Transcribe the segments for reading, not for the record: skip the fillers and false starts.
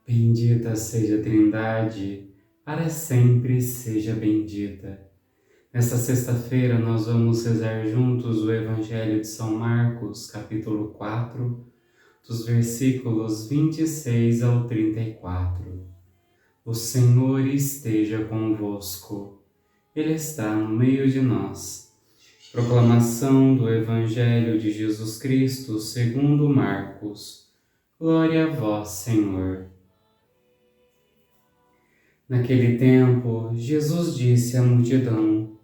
Bendita seja a Trindade, para sempre seja bendita. Nesta sexta-feira nós vamos rezar juntos o Evangelho de São Marcos, capítulo 4, dos versículos 26 ao 34. O Senhor esteja convosco, Ele está no meio de nós. Proclamação do Evangelho de Jesus Cristo segundo Marcos. Glória a vós, Senhor. Naquele tempo, Jesus disse à multidão: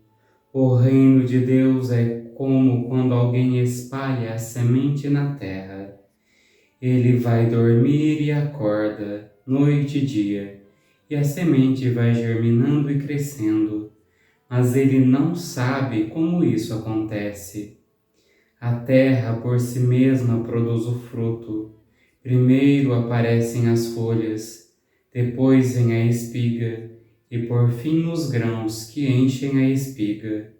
O reino de Deus é como quando alguém espalha a semente na terra. Ele vai dormir e acorda, noite e dia, e a semente vai germinando e crescendo, mas ele não sabe como isso acontece. A terra por si mesma produz o fruto. Primeiro aparecem as folhas, depois vem a espiga e por fim os grãos que enchem a espiga.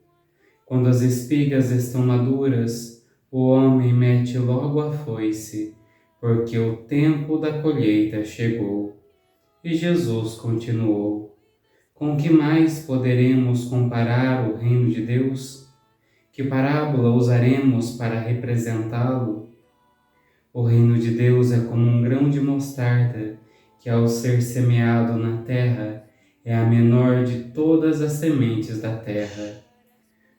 Quando as espigas estão maduras, o homem mete logo a foice, porque o tempo da colheita chegou. E Jesus continuou: Com que mais poderemos comparar o reino de Deus? Que parábola usaremos para representá-lo? O reino de Deus é como um grão de mostarda, que ao ser semeado na terra é a menor de todas as sementes da terra.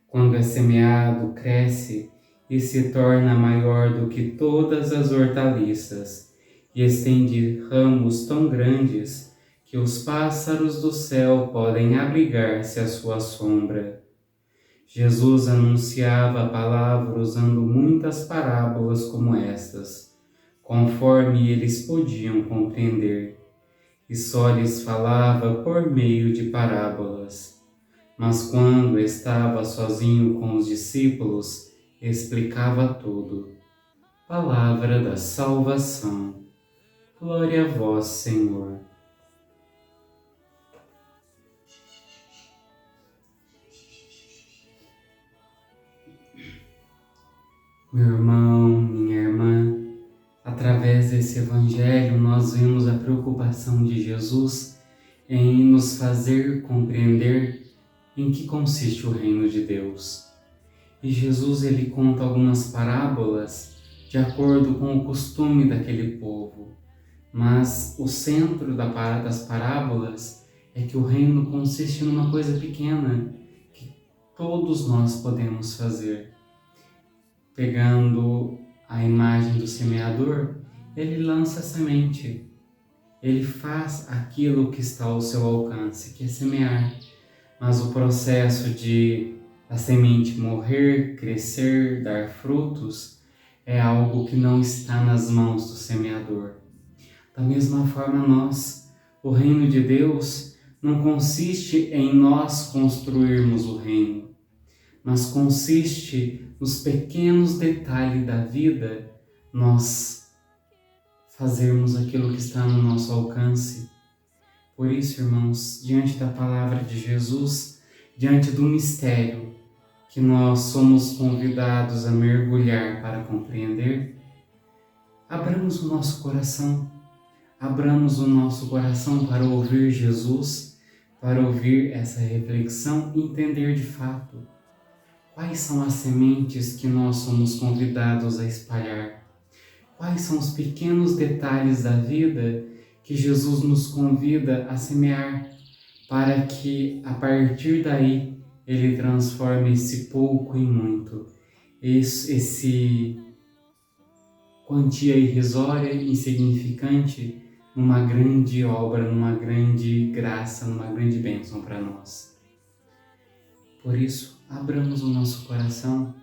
Quando é semeado, cresce e se torna maior do que todas as hortaliças, e estende ramos tão grandes que os pássaros do céu podem abrigar-se à sua sombra. Jesus anunciava a palavra usando muitas parábolas como estas, conforme eles podiam compreender, e só lhes falava por meio de parábolas. Mas quando estava sozinho com os discípulos, explicava tudo. Palavra da salvação. Glória a vós, Senhor. Meu irmão, minha irmã, através desse Evangelho nós vemos a preocupação de Jesus em nos fazer compreender em que consiste o reino de Deus. E Jesus ele conta algumas parábolas de acordo com o costume daquele povo, mas o centro das parábolas é que o reino consiste numa coisa pequena que todos nós podemos fazer. Pegando a imagem do semeador, ele lança a semente. Ele faz aquilo que está ao seu alcance, que é semear. Mas o processo de a semente morrer, crescer, dar frutos, é algo que não está nas mãos do semeador. Da mesma forma o reino de Deus não consiste em nós construirmos o reino, mas consiste nos pequenos detalhes da vida, nós fazermos aquilo que está no nosso alcance. Por isso, irmãos, diante da palavra de Jesus, diante do mistério que nós somos convidados a mergulhar para compreender, abramos o nosso coração para ouvir Jesus, para ouvir essa reflexão e entender de fato quais são as sementes que nós somos convidados a espalhar? Quais são os pequenos detalhes da vida que Jesus nos convida a semear, para que, a partir daí, Ele transforme esse pouco em muito, esse quantia irrisória e insignificante, numa grande obra, numa grande graça, numa grande bênção para nós. Por isso, abramos o nosso coração,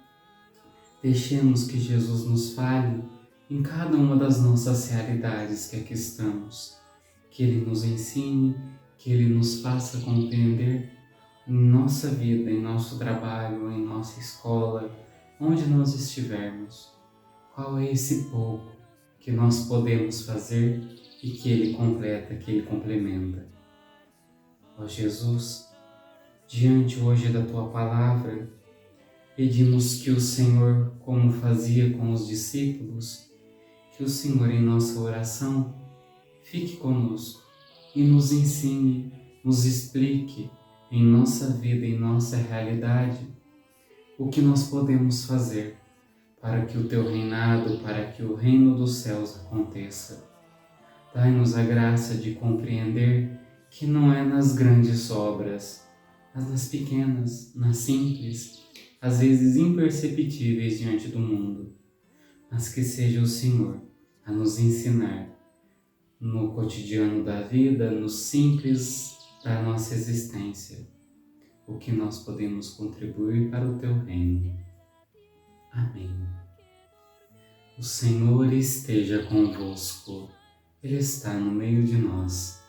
deixemos que Jesus nos fale em cada uma das nossas realidades que aqui estamos, que Ele nos ensine, que Ele nos faça compreender em nossa vida, em nosso trabalho, em nossa escola, onde nós estivermos, qual é esse pouco que nós podemos fazer e que Ele completa, que Ele complementa. Ó Jesus, diante hoje da Tua Palavra, pedimos que o Senhor, como fazia com os discípulos, que o Senhor em nossa oração fique conosco e nos ensine, nos explique em nossa vida, em nossa realidade, o que nós podemos fazer para que o Teu reinado, para que o reino dos céus aconteça. Dai-nos a graça de compreender que não é nas grandes obras, mas nas pequenas, nas simples, às vezes imperceptíveis diante do mundo, mas que seja o Senhor a nos ensinar no cotidiano da vida, no simples da nossa existência, o que nós podemos contribuir para o Teu reino. Amém. O Senhor esteja convosco, Ele está no meio de nós.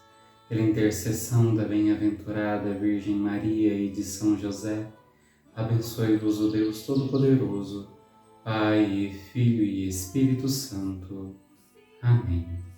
Pela intercessão da bem-aventurada Virgem Maria e de São José, abençoe-vos o Deus Todo-Poderoso, Pai, Filho e Espírito Santo. Amém.